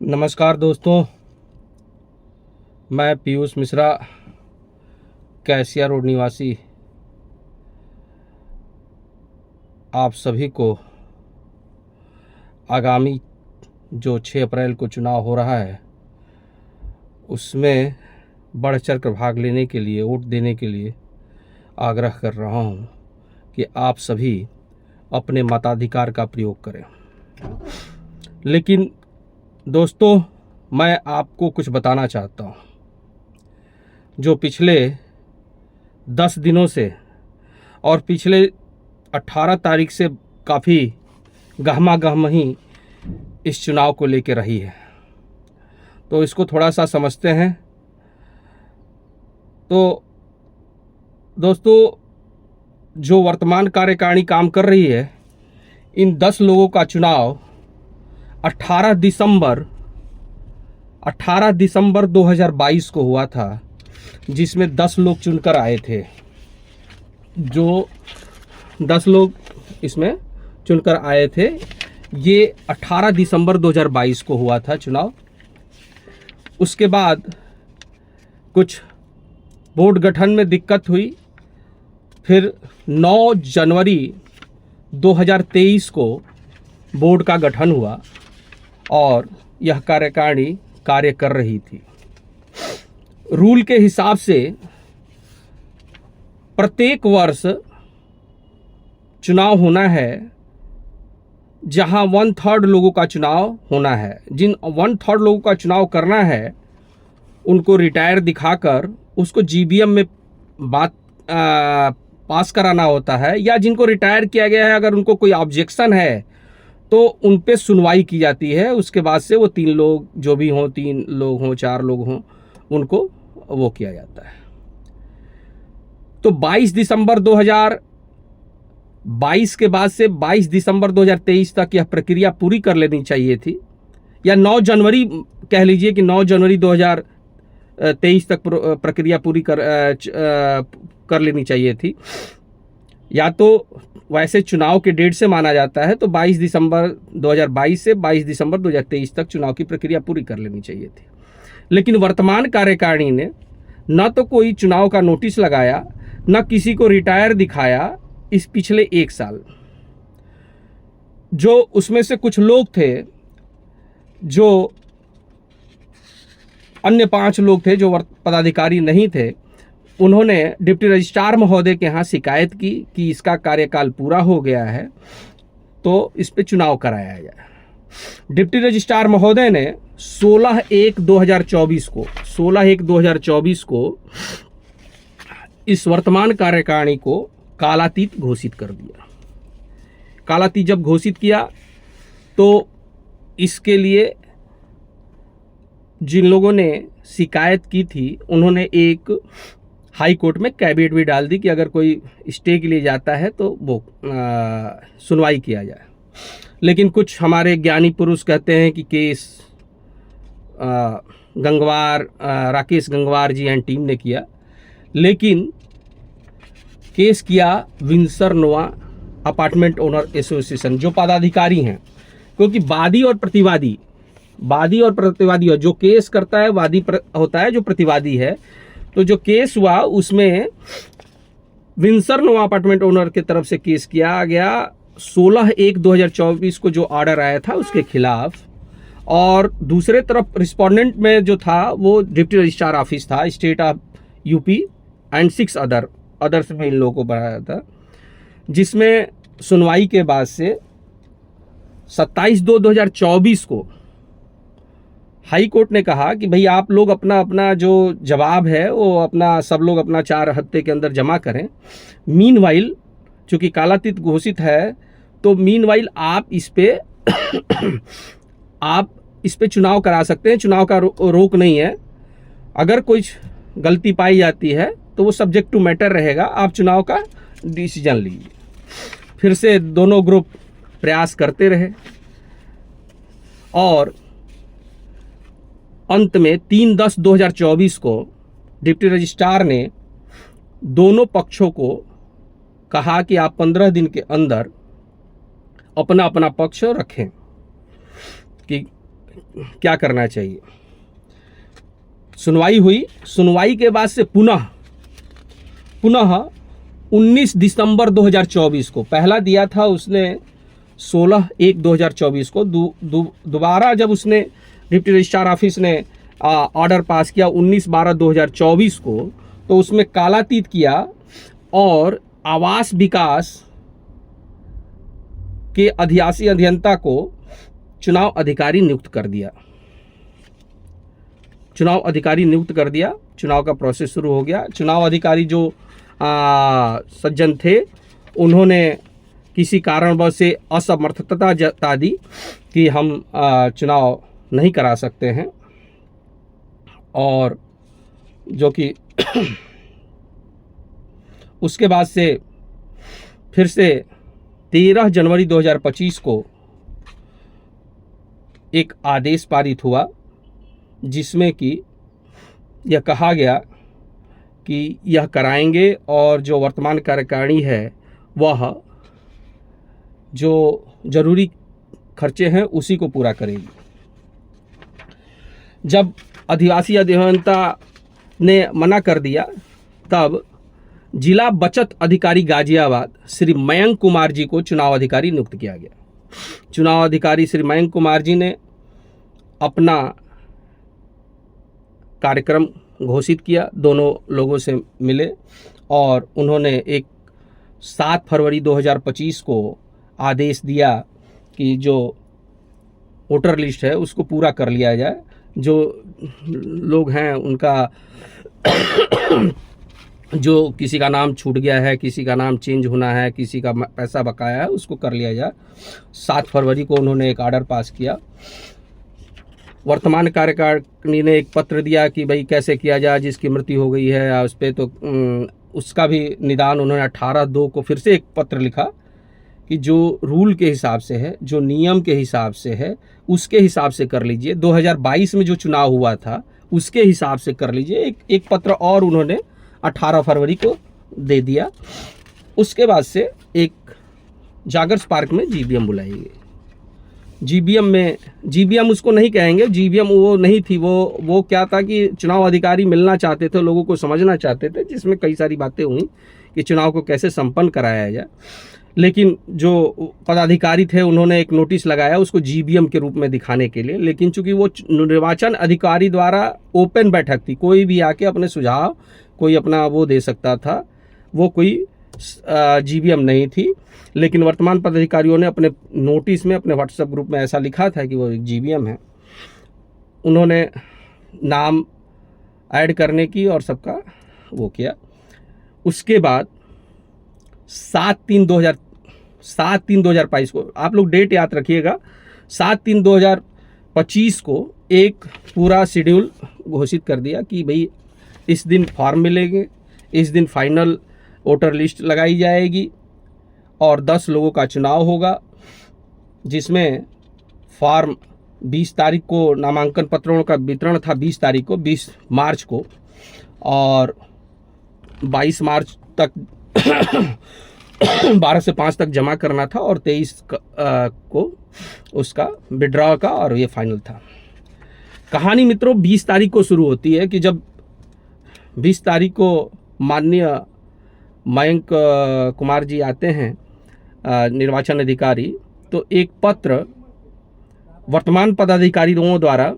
नमस्कार दोस्तों, मैं पीयूष मिश्रा, कैसिया रोड निवासी, आप सभी को आगामी जो 6 अप्रैल को चुनाव हो रहा है उसमें बढ़ चढ़ कर भाग लेने के लिए, वोट देने के लिए आग्रह कर रहा हूं कि आप सभी अपने मताधिकार का प्रयोग करें। लेकिन दोस्तों, मैं आपको कुछ बताना चाहता हूं। जो पिछले 10 दिनों से और पिछले 18 तारीख से काफ़ी गहमा-गहमी इस चुनाव को लेकर रही है, तो इसको थोड़ा सा समझते हैं। तो दोस्तों, जो वर्तमान कार्यकारिणी काम कर रही है, इन 10 लोगों का चुनाव 18 दिसंबर 2022 को हुआ था, जिसमें 10 लोग चुनकर आए थे। जो 10 लोग इसमें चुनकर आए थे, ये 18 दिसंबर 2022 को हुआ था चुनाव। उसके बाद कुछ बोर्ड गठन में दिक्कत हुई, फिर 9 जनवरी 2023 को बोर्ड का गठन हुआ और यह कार्यकारिणी कार्य कर रही थी। रूल के हिसाब से प्रत्येक वर्ष चुनाव होना है, जहां 1/3 लोगों का चुनाव होना है। जिन 1/3 लोगों का चुनाव करना है, उनको रिटायर दिखाकर उसको जीबीएम में पास कराना होता है, या जिनको रिटायर किया गया है अगर उनको कोई ऑब्जेक्शन है तो उन पे सुनवाई की जाती है। उसके बाद से वो 3 लोग जो भी हों, 3 लोग हों, 4 लोग हों, उनको वो किया जाता है। तो 22 दिसंबर 2022 के बाद से 22 दिसंबर 2023 तक यह प्रक्रिया पूरी कर लेनी चाहिए थी, या 9 जनवरी कह लीजिए कि 9 जनवरी 2023 तक प्रक्रिया पूरी कर लेनी चाहिए थी। या तो वैसे चुनाव के डेट से माना जाता है तो 22 दिसंबर 2022 से 22 दिसंबर 2023 तक चुनाव की प्रक्रिया पूरी कर लेनी चाहिए थी। लेकिन वर्तमान कार्यकारिणी ने न तो कोई चुनाव का नोटिस लगाया, न किसी को रिटायर दिखाया इस पिछले 1 साल। जो उसमें से कुछ लोग थे, जो अन्य 5 लोग थे जो पदाधिकारी नहीं थे, उन्होंने डिप्टी रजिस्ट्रार महोदय के यहाँ शिकायत की कि इसका कार्यकाल पूरा हो गया है, तो इस पे चुनाव कराया जाए। डिप्टी रजिस्ट्रार महोदय ने 16/1/2024 को इस वर्तमान कार्यकारिणी को कालातीत घोषित कर दिया। कालातीत जब घोषित किया तो इसके लिए जिन लोगों ने शिकायत की थी, उन्होंने एक हाई कोर्ट में कैविएट भी डाल दी कि अगर कोई स्टे के लिए जाता है तो वो सुनवाई किया जाए। लेकिन कुछ हमारे ज्ञानी पुरुष कहते हैं कि case Rakesh Gangwar ji and team ने किया, लेकिन केस किया विंसर नोआ अपार्टमेंट ओनर एसोसिएशन, जो पदाधिकारी हैं। क्योंकि वादी और प्रतिवादी जो केस करता है वादी होता है, जो प्रतिवादी है। तो जो केस हुआ उसमें विंसर नोआ अपार्टमेंट ओनर की तरफ से केस किया गया 16/1/2024 को जो ऑर्डर आया था उसके खिलाफ, और दूसरे तरफ रिस्पोंडेंट में जो था वो डिप्टी रजिस्ट्रार ऑफिस था, state of UP and 6 others में इन लोगों को बनाया था। जिसमें सुनवाई के बाद से 27/2/2024 को हाई कोर्ट ने कहा कि भाई आप लोग अपना जो जवाब है वो सब लोग अपना 4 हफ्ते के अंदर जमा करें। मीनवाइल चूंकि कालातीत घोषित है, तो मीनवाइल आप इस पे चुनाव करा सकते हैं। चुनाव का रोक नहीं है। अगर कोई गलती पाई जाती है तो वो सब्जेक्ट टू मैटर रहेगा, आप चुनाव का डिसीजन लीजिए। फिर से दोनों ग्रुप प्रयास करते रहे और अंत में 3/10/2024 को डिप्टी रजिस्ट्रार ने दोनों पक्षों को कहा कि आप 15 दिन के अंदर अपना अपना पक्ष रखें कि क्या करना चाहिए। सुनवाई हुई, सुनवाई के बाद से पुनः 19 दिसंबर 2024 को, पहला दिया था उसने 16/1/2024 को, दोबारा जब उसने डिप्टी रजिस्ट्रार ऑफिस ने ऑर्डर पास किया 19/12/2024 को, तो उसमें कालातीत किया और आवास विकास के अधियासी अभियंता को चुनाव अधिकारी नियुक्त कर दिया। चुनाव अधिकारी नियुक्त कर दिया, चुनाव का प्रोसेस शुरू हो गया। चुनाव अधिकारी जो सज्जन थे, उन्होंने किसी कारणवश से असमर्थता जता दी कि हम चुनाव नहीं करा सकते हैं, और जो कि उसके बाद से फिर से 13 जनवरी 2025 को एक आदेश पारित हुआ, जिसमें कि यह कहा गया कि यह कराएंगे और जो वर्तमान कार्यकारिणी है वह जो जरूरी खर्चे हैं उसी को पूरा करेगी। जब अधिवासी अभियंता ने मना कर दिया, तब जिला बचत अधिकारी गाजियाबाद श्री मयंक कुमार जी को चुनाव अधिकारी नियुक्त किया गया। चुनाव अधिकारी श्री मयंक कुमार जी ने अपना कार्यक्रम घोषित किया, दोनों लोगों से मिले और उन्होंने एक 7 फरवरी 2025 को आदेश दिया कि जो वोटर लिस्ट है उसको पूरा कर लिया जाए। जो लोग हैं उनका जो किसी का नाम छूट गया है, किसी का नाम चेंज होना है, किसी का पैसा बकाया है, उसको कर लिया जाए। 7 फरवरी को उन्होंने एक ऑर्डर पास किया। वर्तमान कार्यकारिणी ने एक पत्र दिया कि भाई कैसे किया जाए, जिसकी मृत्यु हो गई है उस पर, तो उसका भी निदान उन्होंने 18/2 को फिर से एक पत्र लिखा कि जो रूल के हिसाब से है, जो नियम के हिसाब से है, उसके हिसाब से कर लीजिए। 2022 में जो चुनाव हुआ था उसके हिसाब से कर लीजिए। एक पत्र और उन्होंने 18 फरवरी को दे दिया। उसके बाद से एक जागर्स पार्क में जीबीएम बुलाई गई। जीबीएम उसको नहीं कहेंगे, जीबीएम वो नहीं थी, वो क्या था कि चुनाव अधिकारी मिलना चाहते थे, लोगों को समझना चाहते थे, जिसमें कई सारी बातें हुई कि चुनाव को कैसे संपन्न कराया जाए। लेकिन जो पदाधिकारी थे उन्होंने एक नोटिस लगाया उसको जीबीएम के रूप में दिखाने के लिए, लेकिन चूंकि वो निर्वाचन अधिकारी द्वारा ओपन बैठक थी, कोई भी आके अपने सुझाव, कोई अपना वो दे सकता था, वो कोई जीबीएम नहीं थी। लेकिन वर्तमान पदाधिकारियों ने अपने नोटिस में, अपने व्हाट्सएप ग्रुप में ऐसा लिखा था कि वो एक जीबीएम है। उन्होंने नाम ऐड करने की और सबका वो किया। उसके बाद 7/3/2022 को, आप लोग डेट याद रखिएगा, 7/3/2025 को एक पूरा शेड्यूल घोषित कर दिया कि भाई इस दिन फॉर्म मिलेंगे, इस दिन फाइनल वोटर लिस्ट लगाई जाएगी और 10 लोगों का चुनाव होगा, जिसमें फॉर्म 20 तारीख को, नामांकन पत्रों का वितरण था 20 तारीख को, 20 मार्च को, और 22 मार्च तक 12 से 5 तक जमा करना था, और 23 को उसका विड्रॉ का, और ये फाइनल था। कहानी मित्रों 20 तारीख को शुरू होती है कि जब 20 तारीख को माननीय मयंक कुमार जी आते हैं निर्वाचन अधिकारी, तो एक पत्र वर्तमान पदाधिकारियों द्वारा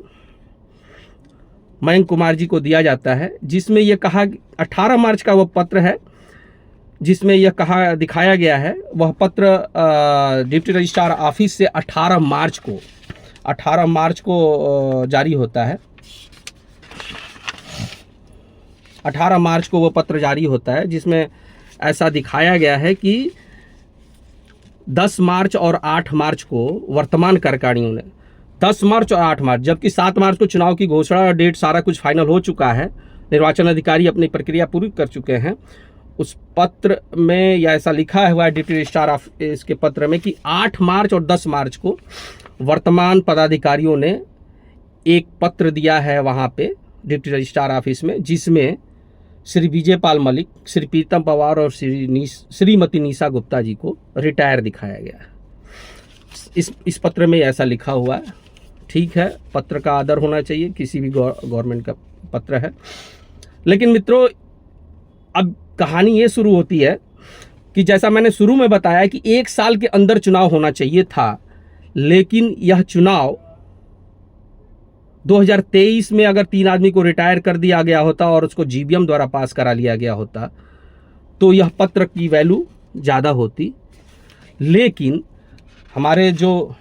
मयंक कुमार जी को दिया जाता है, जिसमें यह कहा, 18 मार्च का वह पत्र है, जिसमें यह कहा, दिखाया गया है, वह पत्र डिप्टी रजिस्ट्रार ऑफिस से 18 मार्च को जारी होता है। 18 मार्च को वह पत्र जारी होता है, जिसमें ऐसा दिखाया गया है कि 10 मार्च और 8 मार्च को वर्तमान कार्यकारिणियों ने, 10 मार्च और 8 मार्च, जबकि 7 मार्च को चुनाव की घोषणा और डेट सारा कुछ फाइनल हो चुका है, निर्वाचन अधिकारी अपनी प्रक्रिया पूरी कर चुके हैं। उस पत्र में यह ऐसा लिखा हुआ है डिप्टी रजिस्ट्रार ऑफिस के पत्र में कि 8 मार्च और 10 मार्च को वर्तमान पदाधिकारियों ने एक पत्र दिया है वहाँ पे डिप्टी रजिस्ट्रार ऑफिस में, जिसमें श्री विजय पाल मलिक, श्री प्रीतम पवार और श्रीमती निशा गुप्ता जी को रिटायर दिखाया गया है। इस पत्र में ऐसा लिखा हुआ है ठीक है, पत्र का आदर होना चाहिए, किसी भी गवर्नमेंट का पत्र है। लेकिन मित्रों, अब कहानी ये शुरू होती है कि जैसा मैंने शुरू में बताया कि 1 साल के अंदर चुनाव होना चाहिए था, लेकिन यह चुनाव 2023 में अगर 3 आदमी को रिटायर कर दिया गया होता और उसको जीबीएम द्वारा पास करा लिया गया होता तो यह पत्र की वैल्यू ज़्यादा होती। लेकिन हमारे जो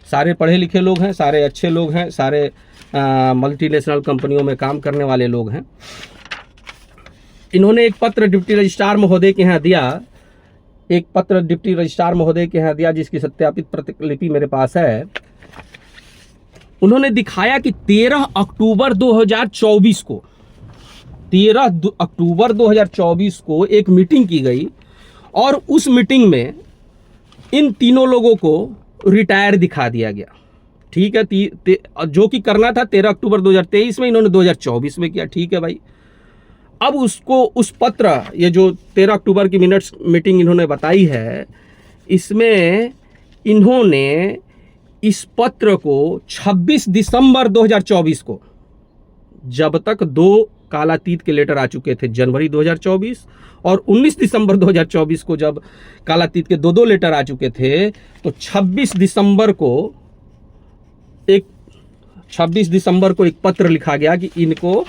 सारे पढ़े लिखे लोग हैं, सारे अच्छे लोग हैं, सारे मल्टीनेशनल कंपनियों में काम करने वाले लोग हैं, इन्होंने एक पत्र डिप्टी रजिस्ट्रार महोदय के यहाँ दिया, जिसकी सत्यापित प्रतिलिपि मेरे पास है। उन्होंने दिखाया कि 13 अक्टूबर 2024 को एक मीटिंग की गई और उस मीटिंग में इन तीनों लोगों को रिटायर दिखा दिया गया। ठीक है, जो कि करना था 13 अक्टूबर 2023 में, इन्होंने 2024 में किया। ठीक है भाई, अब उसको उस पत्र, ये जो 13 अक्टूबर की मीटिंग इन्होंने बताई है, इसमें इन्होंने इस पत्र को 26 दिसंबर 2024 को, जब तक 2 कालातीत के लेटर आ चुके थे जनवरी 2024 और 19 दिसंबर 2024 को जब कालातीत के 2 लेटर आ चुके थे, तो 26 दिसंबर को एक पत्र लिखा गया कि इनको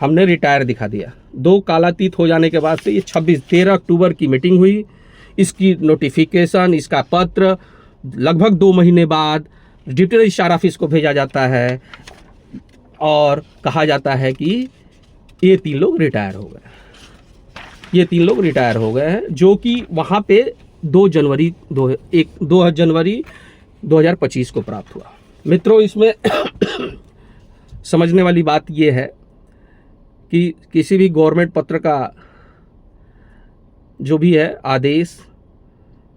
हमने रिटायर दिखा दिया। 2 कालातीत हो जाने के बाद से ये 13 अक्टूबर की मीटिंग हुई, इसकी नोटिफिकेशन, इसका पत्र लगभग 2 महीने बाद डिप्टी रजिस्ट्रार ऑफिस को भेजा जाता है और कहा जाता है कि ये 3 लोग रिटायर हो गए हैं, जो कि वहाँ पे 2 जनवरी 2025 को प्राप्त हुआ। मित्रों, इसमें समझने वाली बात ये है कि किसी भी गवर्नमेंट पत्र का जो भी है आदेश,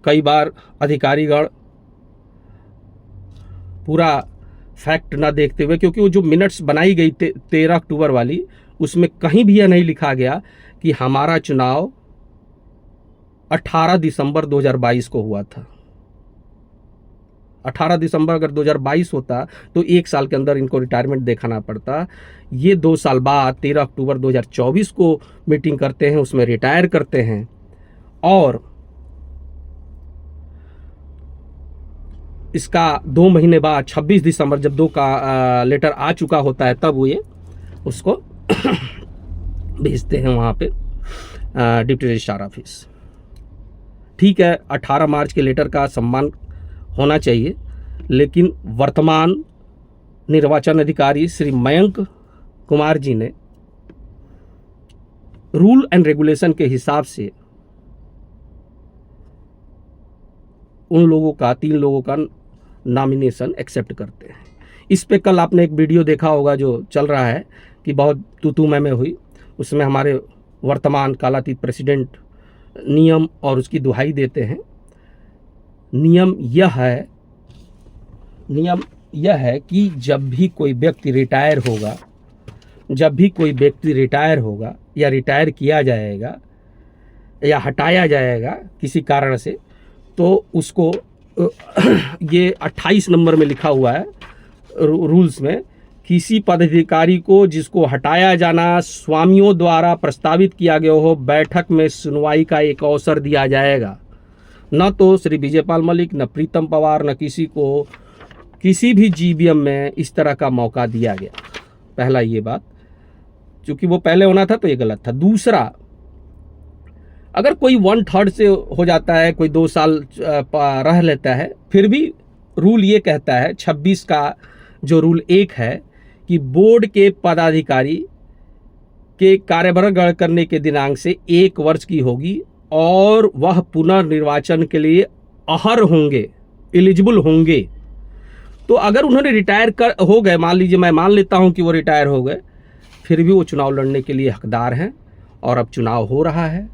कई बार अधिकारीगण पूरा फैक्ट ना देखते हुए, क्योंकि वो जो मिनट्स बनाई गई 13 अक्टूबर वाली, उसमें कहीं भी यह नहीं लिखा गया कि हमारा चुनाव 18 दिसंबर 2022 को हुआ था। 18 दिसंबर अगर 2022 होता तो 1 साल के अंदर इनको रिटायरमेंट दिखाना पड़ता। ये 2 साल बाद 13 अक्टूबर 2024 को मीटिंग करते हैं, उसमें रिटायर करते हैं और इसका 2 महीने बाद 26 दिसंबर जब 2 का लेटर आ चुका होता है, तब वो ये उसको भेजते हैं वहाँ पे डिप्टी रजिस्ट्रार ऑफिस। ठीक है, 18 मार्च के लेटर का सम्मान होना चाहिए, लेकिन वर्तमान निर्वाचन अधिकारी श्री मयंक कुमार जी ने रूल एंड रेगुलेशन के हिसाब से उन लोगों का 3 लोगों का नॉमिनेशन एक्सेप्ट करते हैं। इस पे कल आपने एक वीडियो देखा होगा जो चल रहा है कि बहुत तू मैं हुई, उसमें हमारे वर्तमान कालातीत प्रेसिडेंट नियम और उसकी दुहाई देते हैं। नियम यह है कि जब भी कोई व्यक्ति रिटायर होगा या रिटायर किया जाएगा या हटाया जाएगा किसी कारण से, तो उसको ये 28 नंबर में लिखा हुआ है रूल्स में, किसी पदाधिकारी को जिसको हटाया जाना स्वामियों द्वारा प्रस्तावित किया गया हो, बैठक में सुनवाई का एक अवसर दिया जाएगा। न तो श्री विजयपाल मलिक, न प्रीतम पवार, न किसी को किसी भी जीबीएम में इस तरह का मौका दिया गया। पहला ये बात, क्योंकि वो पहले होना था तो ये गलत था। दूसरा, अगर कोई 1/3 से हो जाता है, कोई 2 साल रह लेता है, फिर भी रूल ये कहता है, 26 का जो रूल 1 है कि बोर्ड के पदाधिकारी के कार्यभार ग्रहण करने के दिनांक से 1 वर्ष की होगी और वह पुनर्निर्वाचन के लिए अहर होंगे, एलिजिबल होंगे। तो अगर उन्होंने रिटायर हो गए, मान लीजिए, मैं मान लेता हूं कि वो रिटायर हो गए, फिर भी वो चुनाव लड़ने के लिए हकदार हैं और अब चुनाव हो रहा है।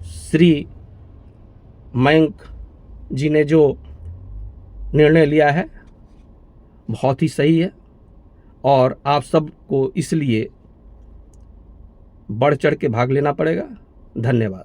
श्री मयंक जी ने जो निर्णय लिया है बहुत ही सही है और आप सबको इसलिए बढ़ चढ़ के भाग लेना पड़ेगा। धन्यवाद।